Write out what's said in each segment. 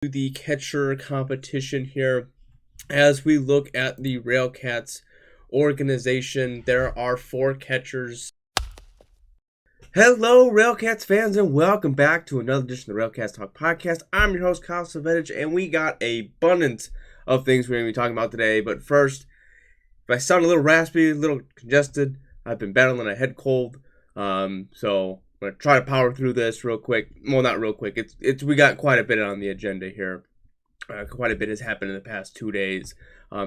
The catcher competition here. As we look at the RailCats organization, there are 4 catchers. Hello, RailCats fans, and welcome back to another edition of the RailCats Talk Podcast. I'm your host, Kyle Savetic, and we got an abundance of things we're going to be talking about today. But first, if I sound a little raspy, a little congested, I've been battling a head cold, so I'm going to try to power through this real quick. Well, not real quick. We got quite a bit on the agenda here. Quite a bit has happened in the past 2 days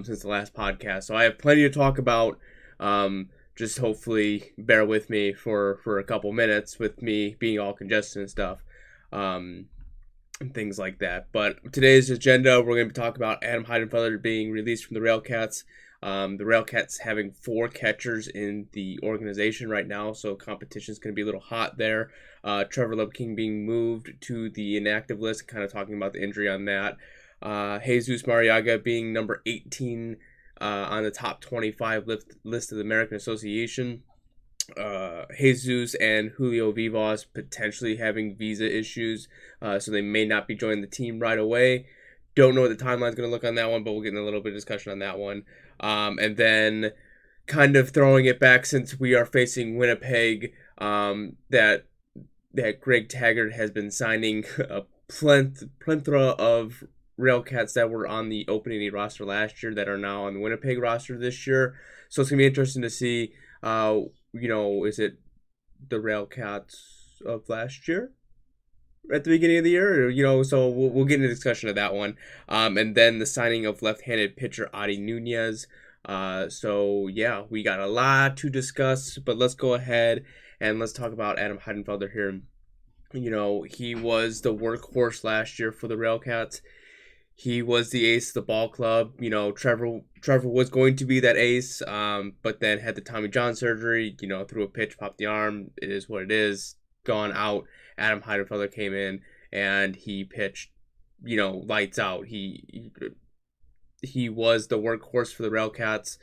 since the last podcast. So I have plenty to talk about. Just hopefully bear with me for a couple minutes with me being all congested and stuff. And things like that. But today's agenda, we're going to be talking about Adam Heidenfelder being released from the RailCats. The RailCats having 4 catchers in the organization right now, so competition is going to be a little hot there. Trevor Lubking being moved to the inactive list, kind of talking about the injury on that. Jesus Marriaga being number 18 on the top 25 list of the American Association. Jesus and Julio Vivas potentially having visa issues, so they may not be joining the team right away. Don't know what the timeline's going to look on that one, but we'll get in a little bit of discussion on that one. And then kind of throwing it back, since we are facing Winnipeg, that Greg Taggart has been signing a plethora of RailCats that were on the opening day roster last year that are now on the Winnipeg roster this year. So it's going to be interesting to see, is it the RailCats of last year at the beginning of the year? Or, so we'll get into discussion of that one. And then the signing of left-handed pitcher Oddy Nunez. So, yeah, we got a lot to discuss, but let's go ahead and let's talk about Adam Heidenfelder here. He was the workhorse last year for the RailCats. He was the ace of the ball club. Trevor was going to be that ace, but then had the Tommy John surgery, threw a pitch, popped the arm. It is what it is. Gone out. Adam Heidenfelder came in, and he pitched, lights out. He was the workhorse for the RailCats.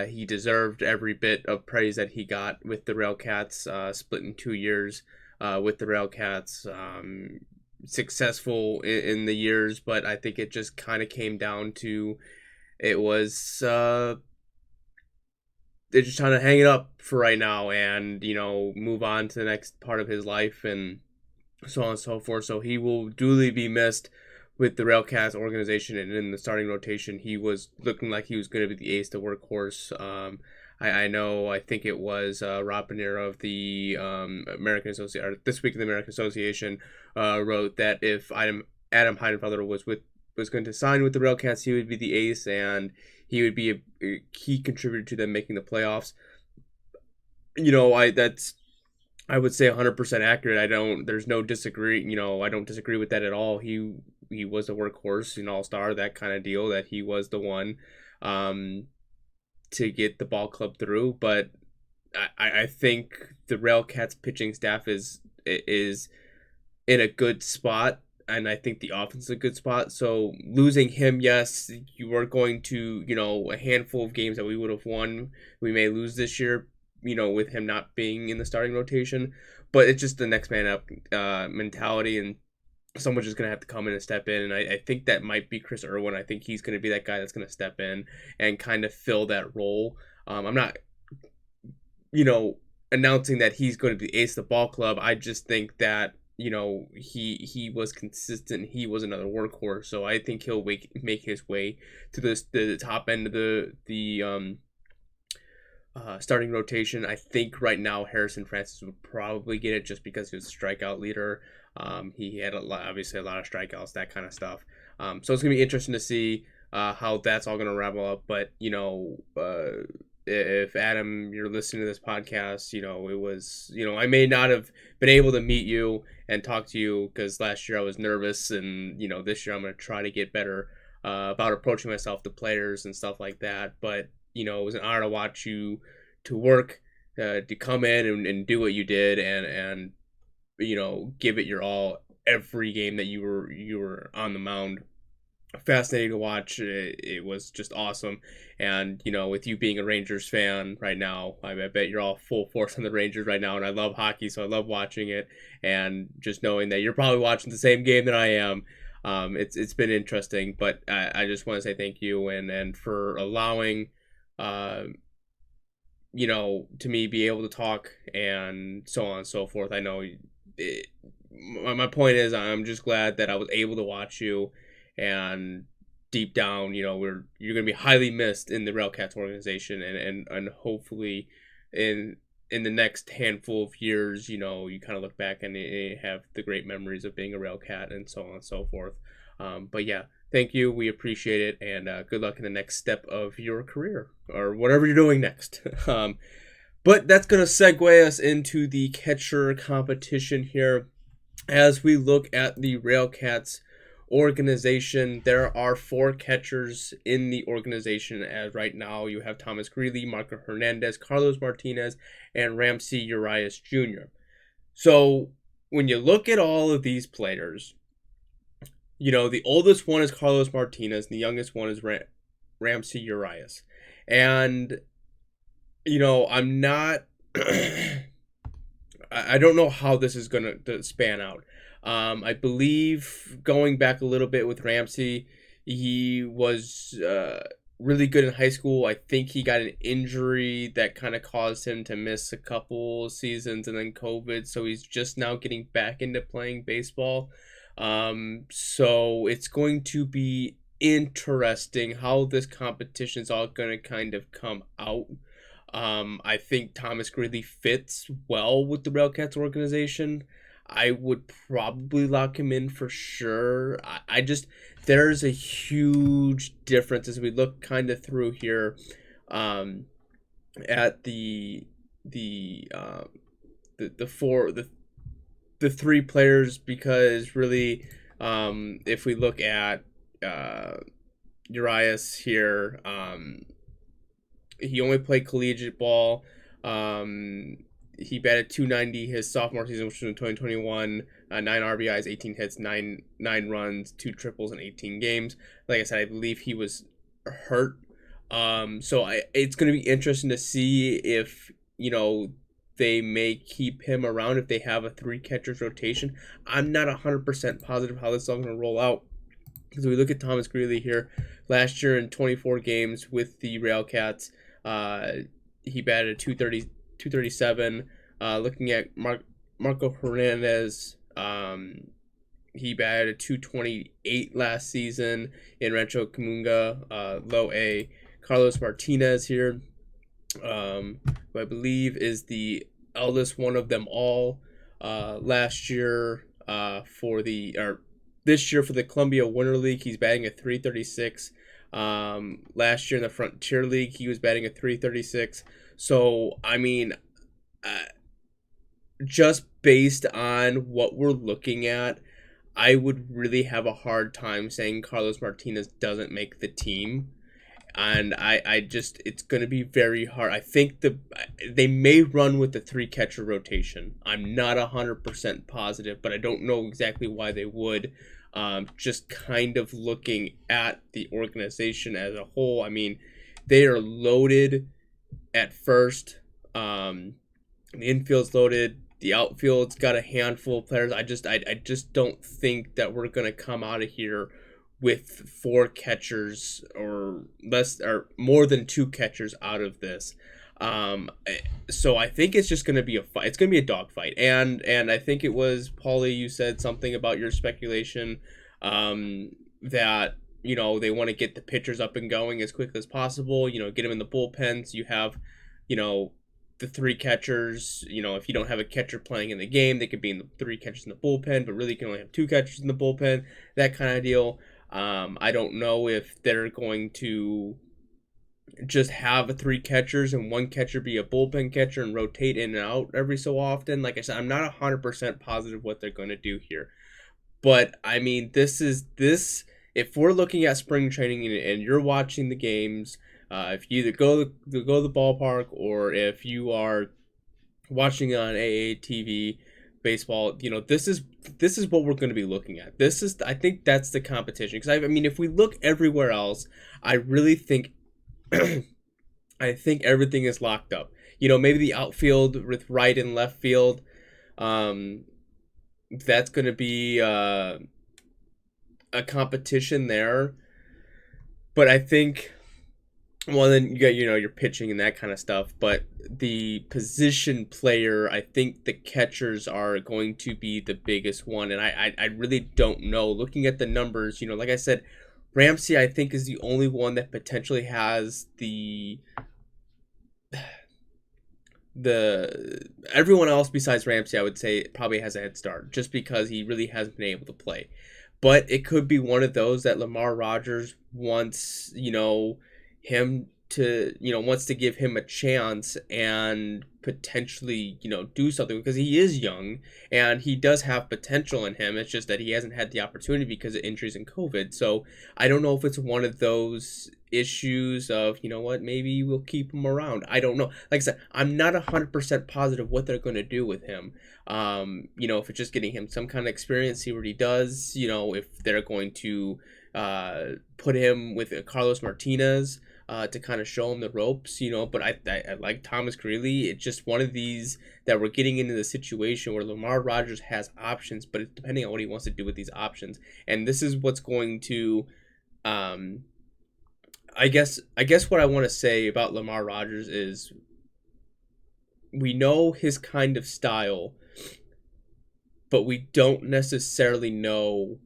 He deserved every bit of praise that he got with the RailCats, split in 2 years with the RailCats. Successful in the years, but I think it just kind of came down to they're just trying to hang it up for right now and move on to the next part of his life and so on and so forth. So he will duly be missed with the RailCats organization, and in the starting rotation he was looking like he was going to be the ace, the workhorse. I think it was Rob Panera of the American Association, This Week in the American Association, wrote that if Adam Heidenfelder was going to sign with the RailCats, he would be the ace and he would be a key contributor to them making the playoffs. I would say 100% accurate. There's no disagree. I don't disagree with that at all. He was a workhorse, an all-star, that kind of deal, that he was the one to get the ball club through. But I think the RailCats pitching staff is in a good spot, and I think the offense is a good spot. So losing him, yes, you are going to, a handful of games that we would have won, we may lose this year, with him not being in the starting rotation. But it's just the next man up mentality, and someone's just going to have to come in and step in. And I think that might be Chris Irwin. I think he's going to be that guy that's going to step in and kind of fill that role. I'm not, announcing that he's going to be the ace of the ball club. I just think that, he was consistent. He was another workhorse. So I think he'll make his way to the top end of the starting rotation. I think right now Harrison Francis would probably get it just because he was a strikeout leader. He had obviously a lot of strikeouts, that kind of stuff. So it's going to be interesting to see how that's all going to ravel up. But, if Adam, you're listening to this podcast, it was, I may not have been able to meet you and talk to you because last year I was nervous, and, this year I'm going to try to get better about approaching myself to players and stuff like that. But, it was an honor to watch you to work, to come in and do what you did and give it your all every game that you were on the mound. fascinating to watch. It was just awesome. And, you know, with you being a Rangers fan right now, I bet you're all full force on the Rangers right now. And I love hockey, so I love watching it. And just knowing that you're probably watching the same game that I am, It's been interesting, but I just want to say thank you and for allowing, to me be able to talk and so on and so forth. I know my point is I'm just glad that I was able to watch you, and deep down, you're gonna be highly missed in the RailCats organization, and hopefully in the next handful of years, you kind of look back and you have the great memories of being a RailCat and so on and so forth. But yeah, thank you. We appreciate it, and good luck in the next step of your career or whatever you're doing next. But that's going to segue us into the catcher competition here. As we look at the RailCats organization, there are 4 catchers in the organization as right now. You have Thomas Greeley, Marco Hernandez, Carlos Martinez, and Ramsey Urias Jr. So when you look at all of these players, the oldest one is Carlos Martinez, and the youngest one is Ramsey Urias. And, I'm not... I don't know how this is going to span out. I believe, going back a little bit with Ramsey, he was really good in high school. I think he got an injury that kind of caused him to miss a couple seasons, and then COVID, so he's just now getting back into playing baseball. So it's going to be interesting how this competition is all going to kind of come out. I think Thomas Greeley fits well with the RailCats organization. I would probably lock him in for sure. There's a huge difference as we look kind of through here, at the 3 players, because really, if we look at Urias here, he only played collegiate ball. He batted .290 his sophomore season, which was in 2021. 9 RBIs, 18 hits, 9 runs, 2 triples in 18 games. Like I said, I believe he was hurt. So it's going to be interesting to see if they may keep him around if they have a 3 catchers rotation. I'm not 100% positive how this is all going to roll out, because we look at Thomas Greeley here. Last year in 24 games with the RailCats, he batted 237. Looking at Marco Hernandez, he batted 228 last season in Rancho Camunga, low A. Carlos Martinez here, who I believe is the eldest one of them all. Last year this year for the Columbia Winter League, he's batting at 336. Last year in the Frontier League, he was batting at 336. So, I mean, just based on what we're looking at, I would really have a hard time saying Carlos Martinez doesn't make the team. And it's going to be very hard. I think they may run with the 3 catcher rotation. I'm not 100% positive, but I don't know exactly why they would. Just kind of looking at the organization as a whole. I mean, they are loaded at first. The infield's loaded. The outfield's got a handful of players. I just don't think that we're going to come out of here with 4 catchers or less, or more than 2 catchers out of this. So I think it's just going to be a fight. It's going to be a dogfight. And I think it was, Paulie, you said something about your speculation, that, they want to get the pitchers up and going as quickly as possible, get them in the bullpen. So you have, the 3 catchers. If you don't have a catcher playing in the game, they could be in the 3 catchers in the bullpen, but really you can only have 2 catchers in the bullpen, that kind of deal. I don't know if they're going to just have 3 catchers and 1 catcher be a bullpen catcher and rotate in and out every so often. Like I said, I'm not 100% positive what they're going to do here. But, I mean, if we're looking at spring training and you're watching the games, if you either go to the ballpark or if you are watching on AATV baseball, this is what we're going to be looking at. I think that's the competition, because I mean, if we look everywhere else, I really think I think everything is locked up. Maybe the outfield with right and left field, that's going to be a competition there. But I think, well, then you got, your pitching and that kind of stuff. But the position player, I think the catchers are going to be the biggest one. And I really don't know. Looking at the numbers, like I said, Ramsey, I think, is the only one that potentially has the everyone else besides Ramsey, I would say, probably has a head start just because he really hasn't been able to play. But it could be one of those that Lamar Rogers wants, him to, wants to give him a chance and potentially, do something because he is young and he does have potential in him. It's just that he hasn't had the opportunity because of injuries and COVID. So I don't know if it's one of those issues of, maybe we'll keep him around. I don't know. Like I said, I'm not 100% positive what they're going to do with him. If it's just getting him some kind of experience, see what he does, if they're going to put him with Carlos Martinez to kind of show him the ropes, but I like Thomas Greeley. It's just one of these that we're getting into the situation where Lamar Rogers has options, but it's depending on what he wants to do with these options. And this is what's going to, I guess what I want to say about Lamar Rogers is we know his kind of style, but we don't necessarily know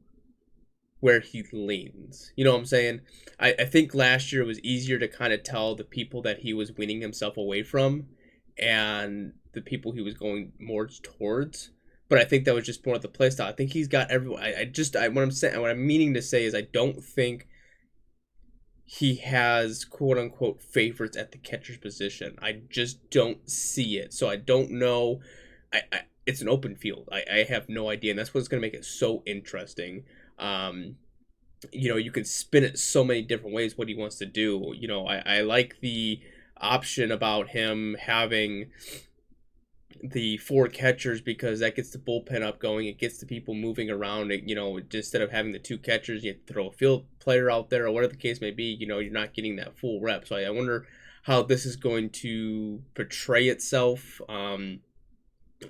where he leans. You know what I'm saying? I think last year it was easier to kind of tell the people that he was winning himself away from and the people he was going more towards. But I think that was just more of the play style. I think he's got everyone. What I'm meaning to say is I don't think he has quote unquote favorites at the catcher's position. I just don't see it. So I don't know. It's an open field. I have no idea, and that's what's going to make it so interesting. You can spin it so many different ways what he wants to do. I like the option about him having the 4 catchers because that gets the bullpen up going. It gets the people moving around. Instead of having the 2 catchers, you throw a field player out there or whatever the case may be. You're not getting that full rep. So I wonder how this is going to portray itself.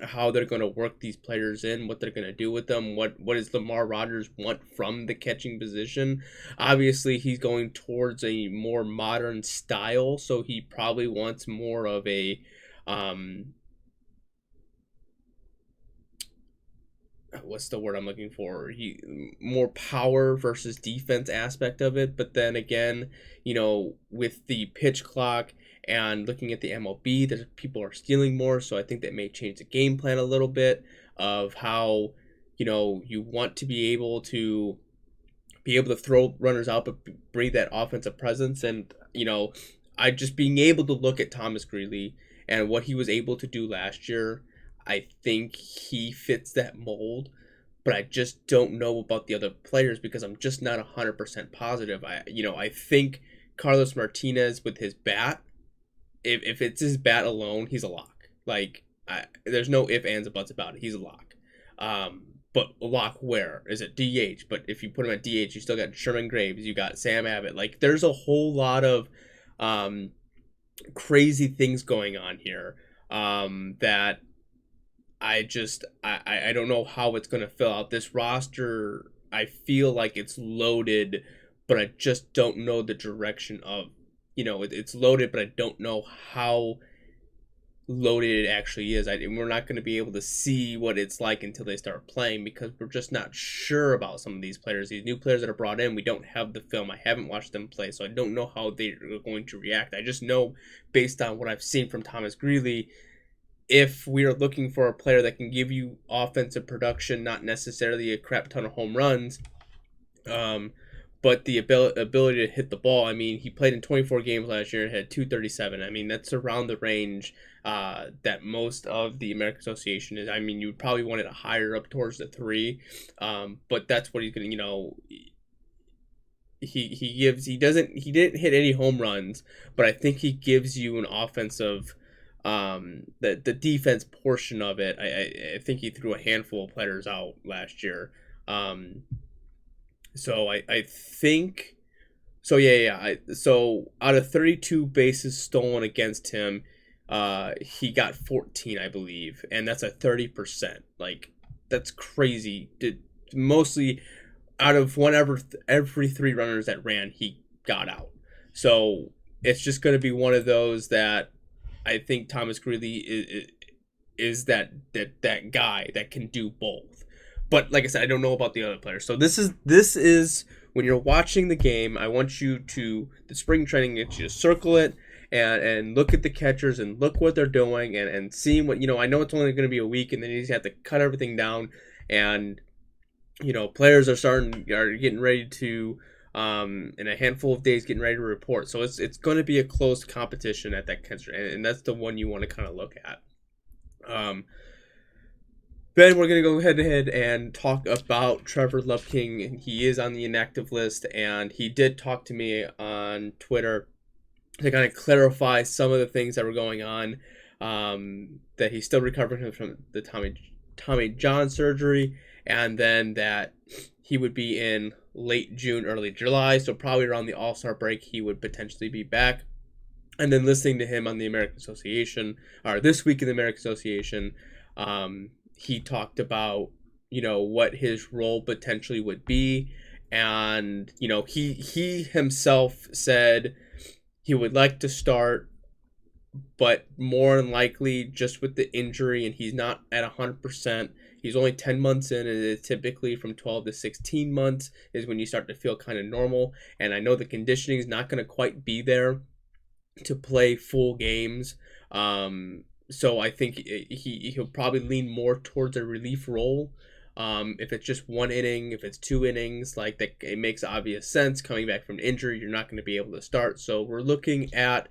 How they're going to work these players in, what they're going to do with them, what does Lamar Rogers want from the catching position. Obviously, he's going towards a more modern style, so he probably wants more of a what's the word I'm looking for? More power versus defense aspect of it. But then again, with the pitch clock and looking at the MLB, that people are stealing more. So I think that may change the game plan a little bit of how, you want to be able to throw runners out, but bring that offensive presence. And, I just being able to look at Thomas Greeley and what he was able to do last year, I think he fits that mold, but I just don't know about the other players because I'm just not 100% positive. I think Carlos Martinez with his bat, if it's his bat alone, he's a lock. There's no ifs, ands, or buts about it. He's a lock. But a lock where? Is it DH? But if you put him at DH, you still got Sherman Graves, you got Sam Abbott. There's a whole lot of crazy things going on here that I don't know how it's going to fill out. This roster, I feel like it's loaded, but I just don't know the direction of, it's loaded, but I don't know how loaded it actually is. We're not going to be able to see what it's like until they start playing because we're just not sure about some of these players. These new players that are brought in, we don't have the film. I haven't watched them play, so I don't know how they're going to react. I just know based on what I've seen from Thomas Greeley, if we are looking for a player that can give you offensive production, not necessarily a crap ton of home runs, but the ability to hit the ball. I mean, he played in 24 games last year and had 237. I mean, that's around the range that most of the American Association is. I mean, you would probably want it higher up towards the 3, but that's what he's going to, he didn't hit any home runs, but I think he gives you an offensive the defense portion of it. I think he threw a handful of players out last year. So I think so. So out of 32 bases stolen against him, he got 14, I believe, and that's a 30%. That's crazy. Mostly out of every 3 runners that ran, he got out. So it's just going to be one of those that I think Thomas Greeley is that guy that can do both. But like I said, I don't know about the other players. So this is when you're watching the game, I want you to, the spring training, get you to circle it and look at the catchers and look what they're doing and seeing what, I know it's only going to be a week and then you just have to cut everything down, and players are getting ready to in a handful of days getting ready to report. So it's going to be a close competition at that catcher, and that's the one you want to kind of look at. Then we're going to go head-to-head and talk about Trevor Lubking. He is on the inactive list, and he did talk to me on Twitter to kind of clarify some of the things that were going on, that he's still recovering from the Tommy John surgery, and then that he would be in late June, early July, so probably around the All-Star break he would potentially be back. And then listening to him on the American Association, or this week in the American Association, he talked about, what his role potentially would be. And, he himself said he would like to start, but more than likely just with the injury, and he's not at 100%. He's only 10 months in, and it's typically from 12 to 16 months is when you start to feel kind of normal. And I know the conditioning is not going to quite be there to play full games. So I think he'll probably lean more towards a relief role. If it's just 1 inning, if it's 2 innings, like that, it makes obvious sense. Coming back from an injury, you're not going to be able to start. So we're looking at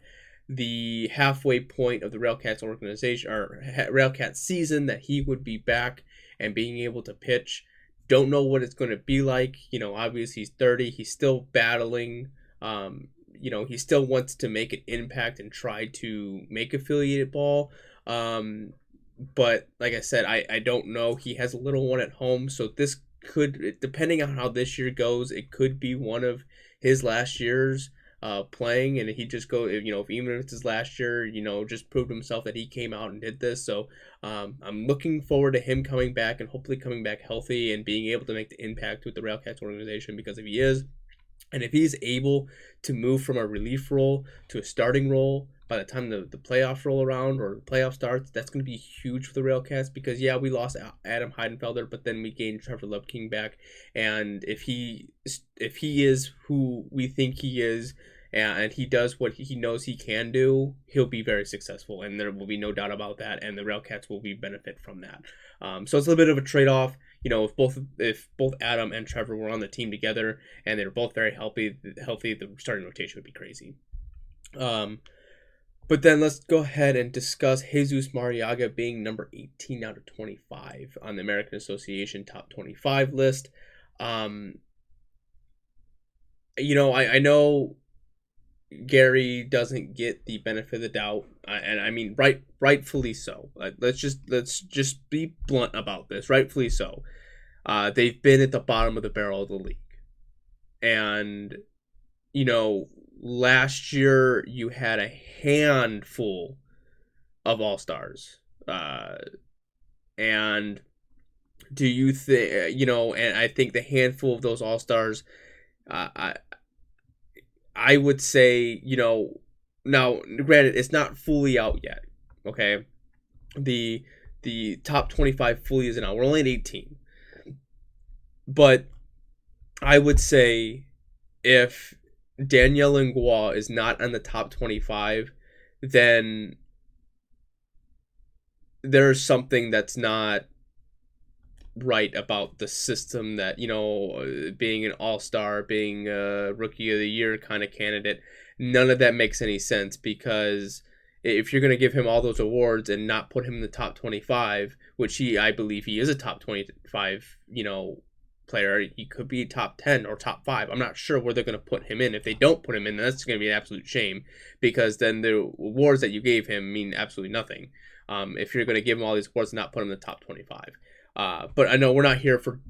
the halfway point of the RailCats organization, or RailCats season, that he would be back and being able to pitch. Don't know what it's going to be like. Obviously he's 30. He's still battling. He still wants to make an impact and try to make affiliated ball. But like I said, I don't know. He has a little one at home, so this could, depending on how this year goes, it could be one of his last years playing, and he just go, even if it's his last year, just proved himself that he came out and did this. So I'm looking forward to him coming back and hopefully coming back healthy and being able to make the impact with the RailCats organization, because if he is, and if he's able to move from a relief role to a starting role by the time the playoffs roll around or the playoff starts, that's going to be huge for the RailCats, because we lost Adam Heidenfelder, but then we gained Trevor Lubking back, and if he is who we think he is, and he does what he knows he can do, he'll be very successful, and there will be no doubt about that, and the RailCats will benefit from that. So it's a little bit of a trade-off. If both Adam and Trevor were on the team together and they were both very healthy, the starting rotation would be crazy. But then let's go ahead and discuss Jesus Marriaga being number 18 out of 25 on the American Association top 25 list. I know Gary doesn't get the benefit of the doubt, and I mean rightfully so. Let's just be blunt about this. Rightfully so. They've been at the bottom of the barrel of the league, and last year you had a handful of all-stars, and do you think and I think the handful of those all-stars, I would say, now granted it's not fully out yet, okay? The top 25 fully isn't out. We're only at 18. But I would say if Danielle Langlois is not on the top 25, then there's something that's not right about the system, that, being an all-star, being a rookie of the year kind of candidate, none of that makes any sense, because if you're going to give him all those awards and not put him in the top 25, which I believe he is a top 25, player, he could be top 10 or top 5. I'm not sure where they're going to put him in. If they don't put him in, that's going to be an absolute shame, because then the awards that you gave him mean absolutely nothing. If you're going to give him all these awards and not put him in the top 25. But I know we're here for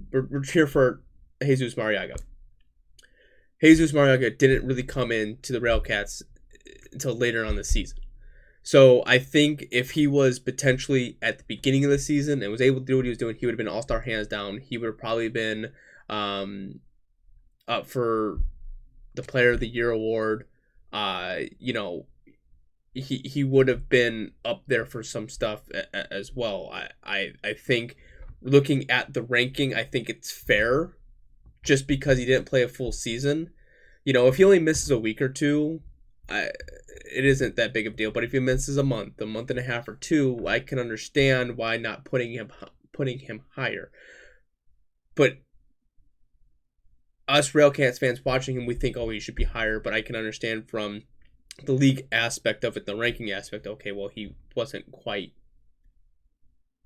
Jesus Marriaga. Jesus Marriaga didn't really come into the RailCats until later on the season. So I think if he was potentially at the beginning of the season and was able to do what he was doing, he would have been all-star hands down. He would have probably been up for the Player of the Year award. You know, he would have been up there for some stuff as well. I think looking at the ranking, I think it's fair just because he didn't play a full season. You know, if he only misses a week or two, it isn't that big of a deal. But if he misses a month and a half or two, I can understand why not putting him higher. But us RailCats fans watching him, we think, oh, he should be higher. But I can understand from the league aspect of it, the ranking aspect, okay, well, he wasn't quite,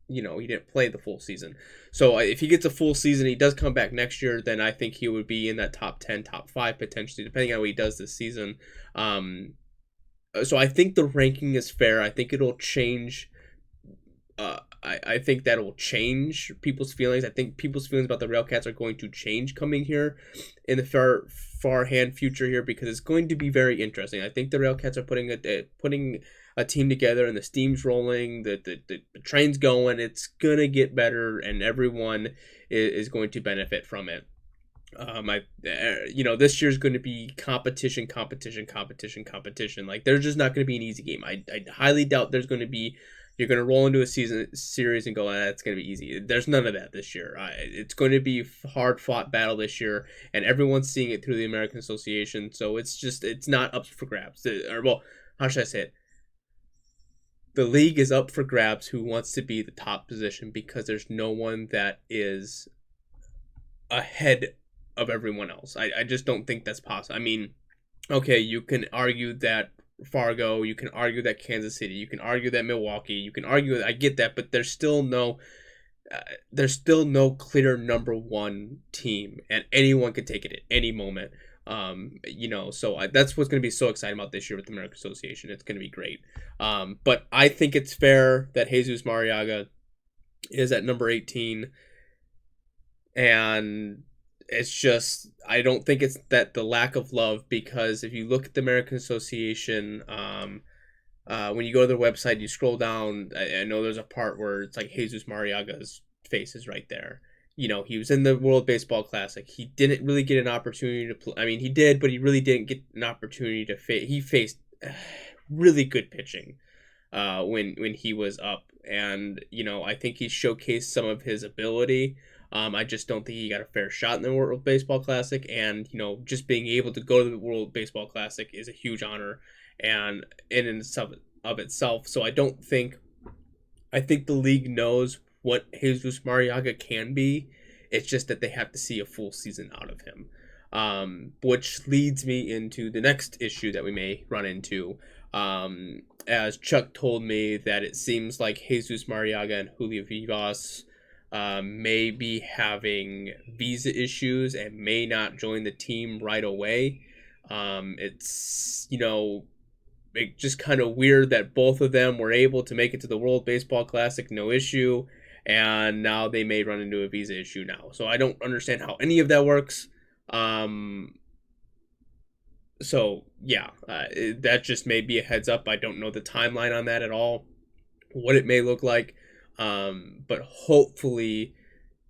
he didn't play the full season. So if he gets a full season, he does come back next year, then I think he would be in that top 10, top 5 potentially, depending on what he does this season. So I think the ranking is fair. I think it'll change. I think that will change people's feelings. I think people's feelings about the RailCats are going to change coming here in the far hand future here, because it's going to be very interesting. I think the RailCats are putting a team together, and the steam's rolling, the train's going. It's gonna get better, and everyone is going to benefit from it. This year's going to be competition. Like, there's just not going to be an easy game. I highly doubt there's going to be. You're going to roll into a series and go, that's going to be easy. There's none of that this year. It's going to be hard-fought battle this year, and everyone's seeing it through the American Association, so it's not up for grabs. How should I say it? The league is up for grabs who wants to be the top position, because there's no one that is ahead of everyone else. I just don't think that's possible. I mean, okay, you can argue that Fargo, you can argue that Kansas City, you can argue that Milwaukee, you can argue that, I get that, but there's still no clear number one team, and anyone can take it at any moment. So that's what's going to be so exciting about this year with the American Association. It's going to be great. But I think it's fair that Jesus Marriaga is at number 18, and it's just, I don't think it's that the lack of love, because if you look at the American Association, when you go to their website, you scroll down, I know there's a part where it's like Jesus Marriaga's face is right there. He was in the World Baseball Classic. He didn't really get an opportunity to play. I mean, he did, but he really didn't get an opportunity to face. He faced really good pitching when he was up, and I think he showcased some of his ability. I just don't think he got a fair shot in the World Baseball Classic, and just being able to go to the World Baseball Classic is a huge honor, and in and of itself. So I think the league knows what Jesus Marriaga can be. It's just that they have to see a full season out of him, which leads me into the next issue that we may run into. As Chuck told me, that it seems like Jesus Marriaga and Julio Vivas may be having visa issues and may not join the team right away. It's just kind of weird that both of them were able to make it to the World Baseball Classic no issue, and now they may run into a visa issue now. So I don't understand how any of that works. That just may be a heads up. I don't know the timeline on that at all, what it may look like. But hopefully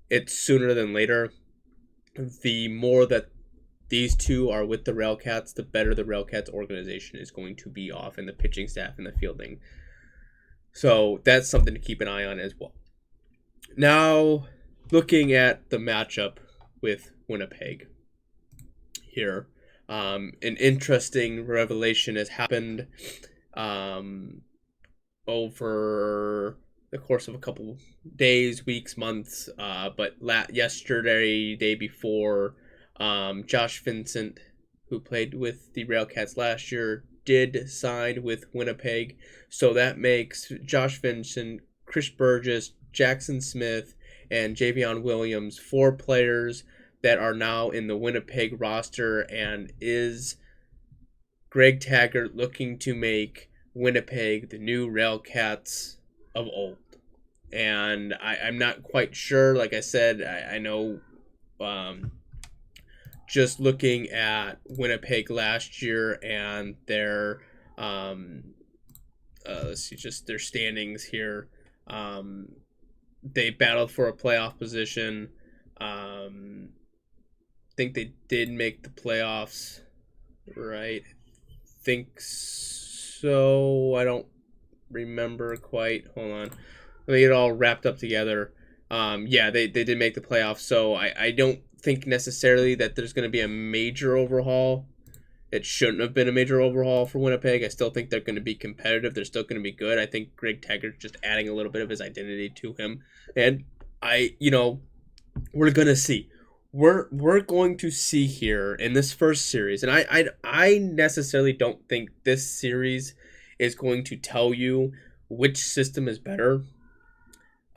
it's sooner than later. The more that these two are with the RailCats, the better the RailCats organization is going to be off, and the pitching staff and the fielding. So that's something to keep an eye on as well. Now, looking at the matchup with Winnipeg here, an interesting revelation has happened over the course of a couple days, weeks, months. But yesterday, day before, Josh Vincent, who played with the RailCats last year, did sign with Winnipeg. So that makes Josh Vincent, Chris Burgess, Jackson Smith, and Javion Williams 4 players that are now in the Winnipeg roster. And is Greg Taggart looking to make Winnipeg the new RailCats of old? And I'm not quite sure. Like I said, I know just looking at Winnipeg last year and their let's see, just their standings here. They battled for a playoff position. think they did make the playoffs, right? I think so. I don't remember quite. Hold on. Let me get it all wrapped up together. Yeah, they did make the playoffs, so I don't think necessarily that there's going to be a major overhaul. It shouldn't have been a major overhaul for Winnipeg. I still think they're going to be competitive. They're still going to be good. I think Greg Taggart's just adding a little bit of his identity to him. And we're going to see. We're going to see here in this first series. And I necessarily don't think this series is going to tell you which system is better.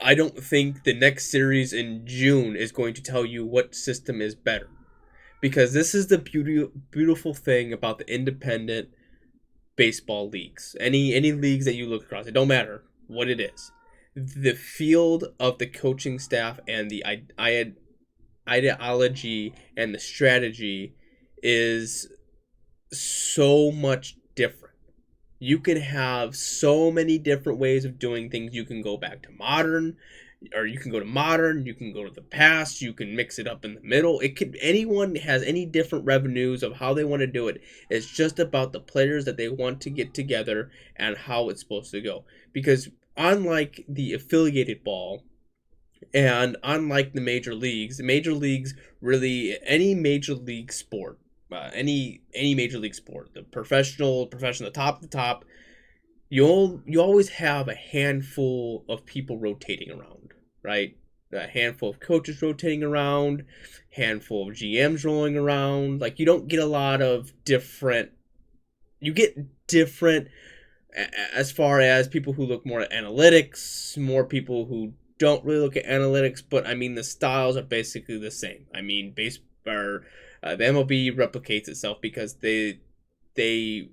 I don't think the next series in June is going to tell you what system is better. Because this is the beautiful thing about the independent baseball leagues. Any leagues that you look across, it don't matter what it is. The field of the coaching staff and the ideology and the strategy is so much different. You can have so many different ways of doing things. You can go back to modern, or you can go to modern, you can go to the past, you can mix it up in the middle. Anyone has any different revenues of how they want to do it. It's just about the players that they want to get together and how it's supposed to go. Because unlike the affiliated ball and unlike the major leagues really, any major league sport, any major league sport, the professional, the top, you always have a handful of people rotating around, right? A handful of coaches rotating around, handful of GMs rolling around. Like, you don't get a lot of different. You get different as far as people who look more at analytics, more people who don't really look at analytics, but I mean the styles are basically the same. I mean, the MLB replicates itself because they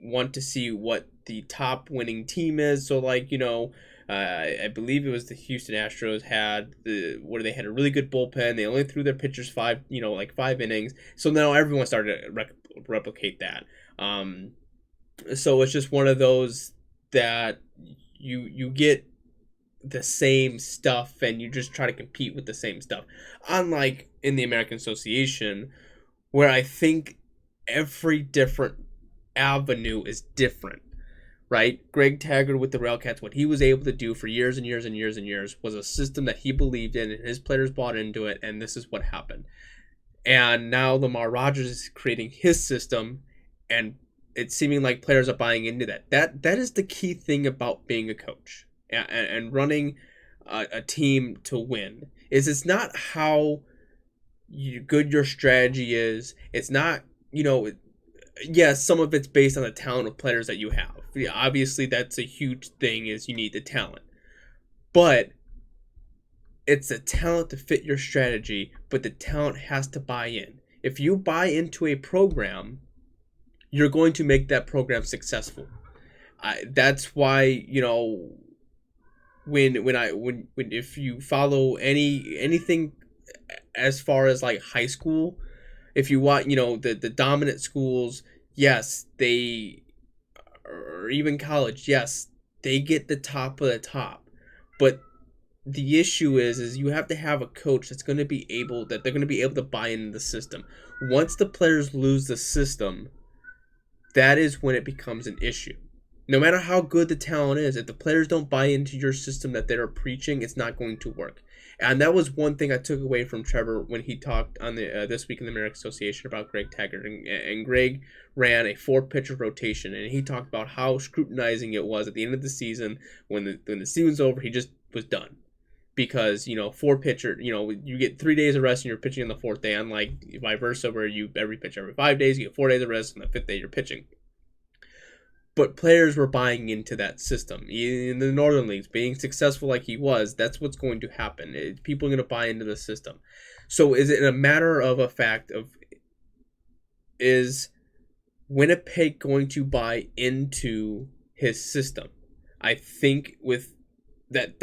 want to see what the top winning team is. So, like, I believe it was the Houston Astros where they had a really good bullpen. They only threw their pitchers 5 innings. So now everyone started to replicate that. So it's just one of those that you get the same stuff and you just try to compete with the same stuff. Unlike in the American Association, where I think every different avenue is different, right? Greg Taggart with the RailCats, what he was able to do for years and years and years and years was a system that he believed in, and his players bought into it, and this is what happened. And now Lamar Rogers is creating his system, and it's seeming like players are buying into that. That is the key thing about being a coach and running a team to win. It's not how good your strategy is. It's not, yes, some of it's based on the talent of players that you have. Yeah, obviously, that's a huge thing, is you need the talent. But it's the talent to fit your strategy, but the talent has to buy in. If you buy into a program, you're going to make that program successful. That's why, if you follow anything as far as like high school, if you want, the dominant schools, yes, or even college, yes, they get the top of the top. But the issue is you have to have a coach they're going to be able to buy into the system. Once the players lose the system, that is when it becomes an issue. No matter how good the talent is, if the players don't buy into your system that they're preaching, it's not going to work. And that was one thing I took away from Trevor when he talked on the This Week in the American Association about Greg Taggart. And Greg ran a 4-pitcher rotation, and he talked about how scrutinizing it was at the end of the season. When the season's over, he just was done. Because, 4-pitcher, you get 3 days of rest and you're pitching on the 4th day, unlike vice versa, where you pitch every 5 days, you get 4 days of rest, and the 5th day you're pitching. But players were buying into that system. In the Northern Leagues, being successful like he was, that's what's going to happen. People are going to buy into the system. So is it a matter of a fact of, is Winnipeg going to buy into his system? I think with that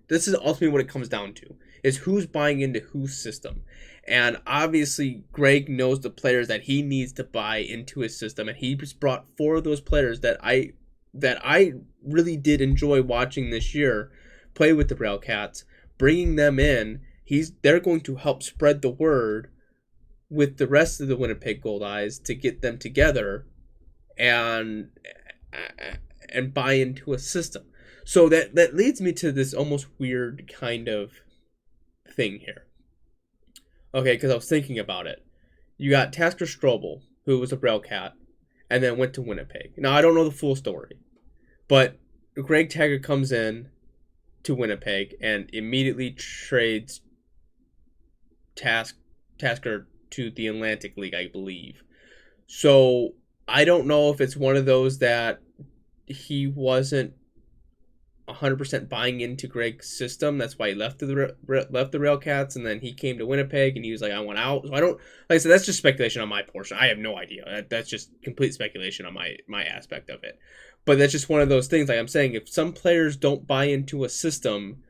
this is ultimately what it comes down to, is who's buying into whose system. And obviously, Greg knows the players that he needs to buy into his system, and he just brought 4 of those players that I really did enjoy watching this year play with the RailCats. Bringing them in, they're going to help spread the word with the rest of the Winnipeg Goldeyes to get them together and buy into a system. So that leads me to this almost weird kind of thing here. Okay, because I was thinking about it. You got Tasker Strobel, who was a RailCat, and then went to Winnipeg. Now, I don't know the full story, but Greg Taggart comes in to Winnipeg and immediately trades Tasker to the Atlantic League, I believe. So I don't know if it's one of those that he wasn't 100% buying into Greg's system. That's why he left the RailCats, and then he came to Winnipeg, and he was like, I want out. So I don't, like I said, that's just speculation on my portion. I have no idea. That's just complete speculation on my aspect of it. But that's just one of those things. Like I'm saying, if some players don't buy into a system,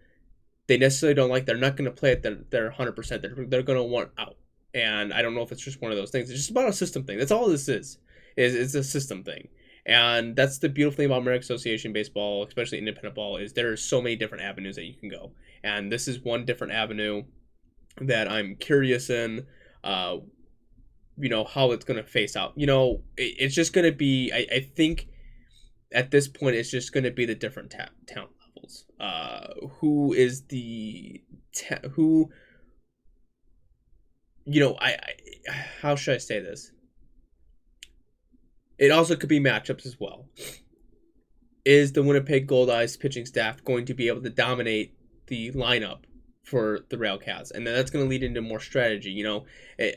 they necessarily don't like, they're not going to play it, they're 100%. They're going to want out. And I don't know if it's just one of those things. It's just about a system thing. That's all this is it's a system thing. And that's the beautiful thing about American Association baseball, especially independent ball, is there are so many different avenues that you can go. And this is one different avenue that I'm curious in, how it's going to face out. It's just going to be, I think at this point, it's just going to be the different talent levels. Who is the, how should I say this? It also could be matchups as well. Is the Winnipeg Goldeyes pitching staff going to be able to dominate the lineup for the RailCats? And then that's going to lead into more strategy.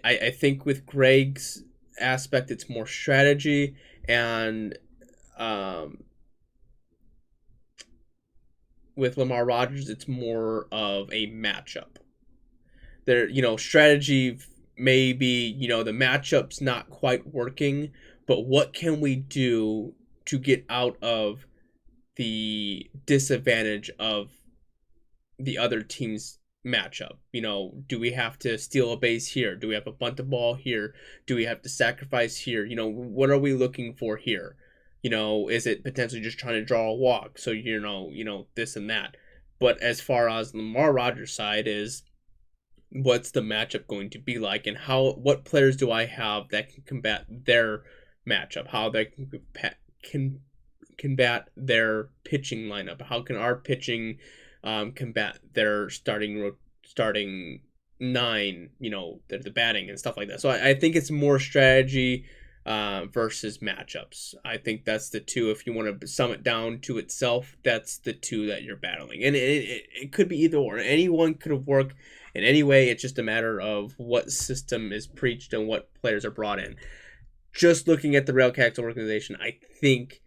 I think with Greg's aspect, it's more strategy, and with Lamar Rogers, it's more of a matchup. Strategy may be, the matchup's not quite working, but what can we do to get out of the disadvantage of the other team's matchup? Do we have to steal a base here? Do we have to bunt the ball here? Do we have to sacrifice here? What are we looking for here? Is it potentially just trying to draw a walk? So, this and that. But as far as Lamar Rogers' side is, what's the matchup going to be like, and what players do I have that can combat their matchup, how they can combat their pitching lineup, how can our pitching combat their starting 9, the batting and stuff like that. So I think it's more strategy versus matchups. I think that's the two. If you want to sum it down to itself, that's the two that you're battling, and it could be either or. Anyone could have worked in any way. It's just a matter of what system is preached and what players are brought in. Just looking at the RailCats organization, I think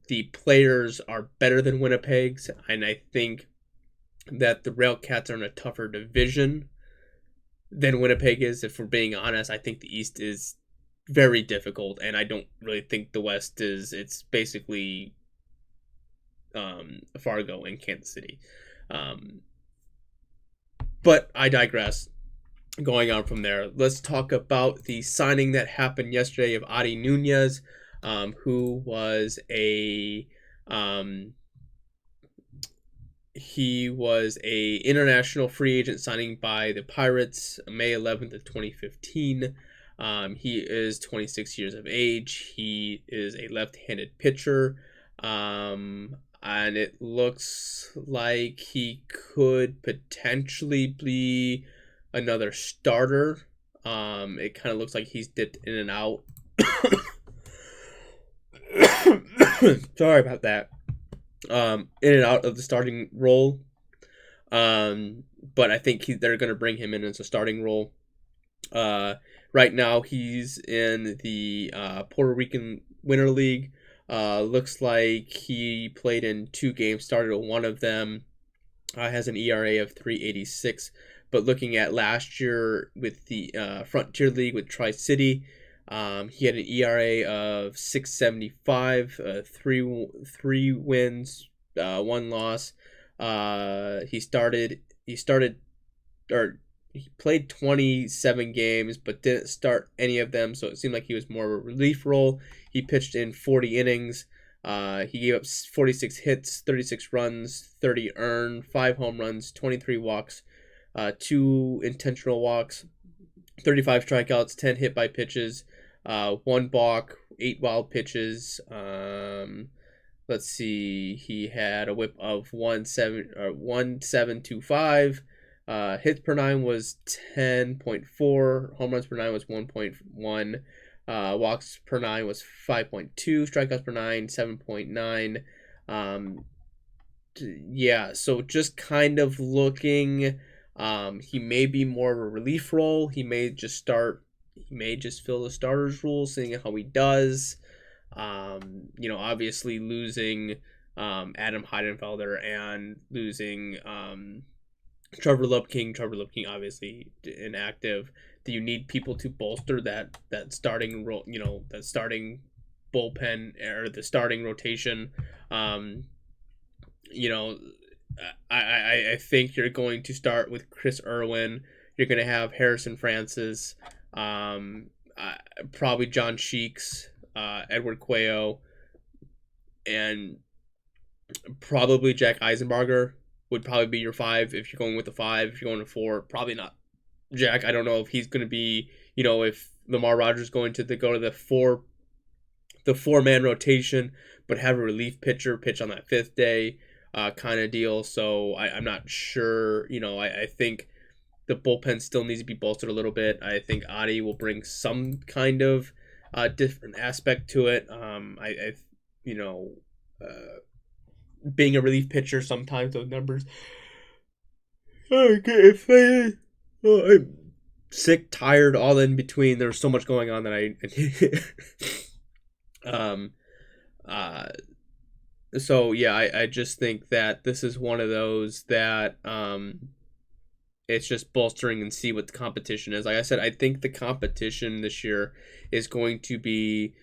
the players are better than Winnipeg's, and I think that the RailCats are in a tougher division than Winnipeg is. If we're being honest, I think the East is very difficult, and I don't really think the West is. It's basically Fargo and Kansas City. But I digress. Going on from there, let's talk about the signing that happened yesterday of Oddy Nunez, who was a international free agent signing by the Pirates May 11th of 2015. He is 26 years of age. He is a left-handed pitcher, and it looks like he could potentially be another starter. It kind of looks like he's dipped in and out. Sorry about that. In and out of the starting role. But I think they're going to bring him in as a starting role. Right now, he's in the Puerto Rican Winter League. Looks like he played in 2 games, started at one of them. Has an ERA of 3.86. But looking at last year with the Frontier League with Tri-City, he had an ERA of 6.75, three wins, 1 loss. He played 27 games, but didn't start any of them, so it seemed like he was more of a relief role. He pitched in 40 innings. He gave up 46 hits, 36 runs, 30 earned, 5 home runs, 23 walks, 2 intentional walks, 35 strikeouts, 10 hit by pitches, 1 balk, 8 wild pitches. Let's see, he had a whip of 1.725. Hits per 9 was 10.4. Home runs per 9 was 1.1. Walks per 9 was 5.2. Strikeouts per 9, 7.9. Yeah, so just kind of looking, he may be more of a relief role. He may just fill the starter's role, seeing how he does. Obviously losing Adam Heidenfelder and losing Trevor Lubking. Trevor Lubking obviously inactive. Do you need people to bolster that starting role? That starting bullpen or the starting rotation. I think you're going to start with Chris Irwin. You're going to have Harrison Francis, probably John Sheeks, Edward Cuello, and probably Jack Eisenbarger would probably be your 5 if you're going with the 5. If you're going to 4, probably not Jack. I don't know if he's going to be, if Lamar Rogers is going to go to the 4-man rotation, but have a relief pitcher pitch on that 5th day kind of deal. So I'm not sure. I think the bullpen still needs to be bolstered a little bit. I think Oddy will bring some kind of different aspect to it. Being a relief pitcher, sometimes those numbers get inflated. I'm sick, tired, all in between. There's so much going on that So yeah, I just think that this is one of those that it's just bolstering and see what the competition is. Like I said, I think the competition this year is going to be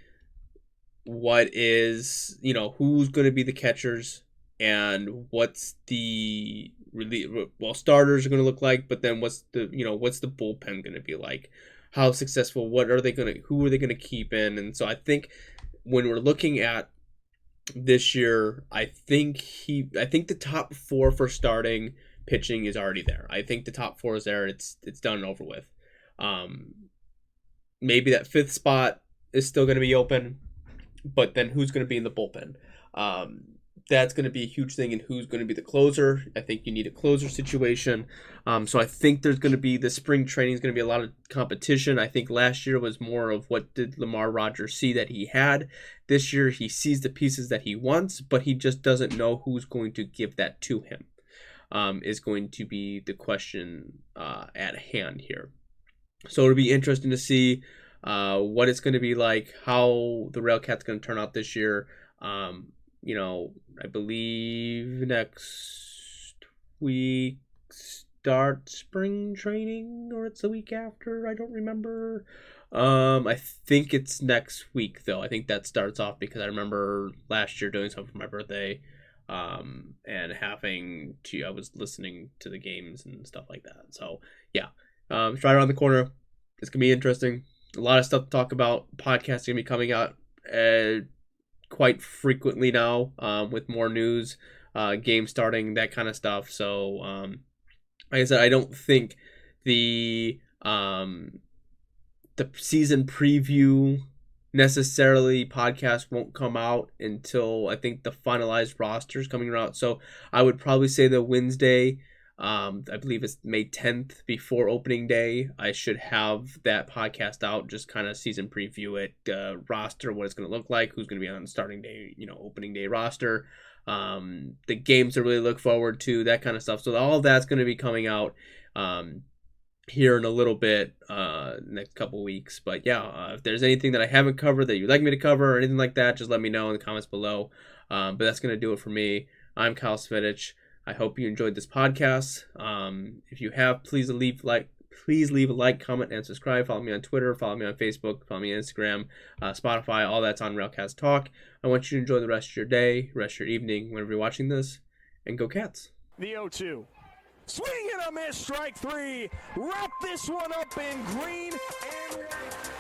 who's going to be the catchers and what's the starters are going to look like, but then what's the bullpen going to be like? How successful? Who are they going to keep in? And so I think when we're looking at this year, I think the top 4 for starting pitching is already there. I think the top 4 is there. It's done and over with. Maybe that 5th spot is still going to be open, but then who's going to be in the bullpen? That's going to be a huge thing, and who's going to be the closer. I think you need a closer situation. So I think there's going to be the spring training is going to be a lot of competition. I think last year was more of what did Lamar Rogers see that he had. This year he sees the pieces that he wants, but he just doesn't know who's going to give that to him. Is going to be the question at hand here. So it'll be interesting to see what it's going to be like, how the RailCats going to turn out this year. I believe next week start spring training, or it's the week after. I don't remember. I think it's next week, though. I think that starts off because I remember last year doing something for my birthday, and I was listening to the games and stuff like that. So, yeah, it's right around the corner. It's going to be interesting. A lot of stuff to talk about. Podcasting going to be coming out quite frequently now, with more news, game starting, that kind of stuff. So, like I said, I don't think the season preview necessarily podcast won't come out until I think the finalized roster is coming out. So I would probably say the Wednesday, I believe it's May 10th, before opening day, I should have that podcast out, just kind of season preview it, roster, what it's going to look like, who's going to be on the starting day, opening day roster, the games to really look forward to, that kind of stuff. So all of that's going to be coming out here in a little bit, next couple weeks. But yeah, if there's anything that I haven't covered that you'd like me to cover or anything like that, just let me know in the comments below. But that's going to do it for me. I'm Kyle Svedich. I hope you enjoyed this podcast. If you have, please leave a like, comment, and subscribe. Follow me on Twitter. Follow me on Facebook. Follow me on Instagram, Spotify. All that's on RailCats Talk. I want you to enjoy the rest of your day, rest of your evening, whenever you're watching this, and go Cats. The 0-2. Swing and a miss, strike 3. Wrap this one up in green and white.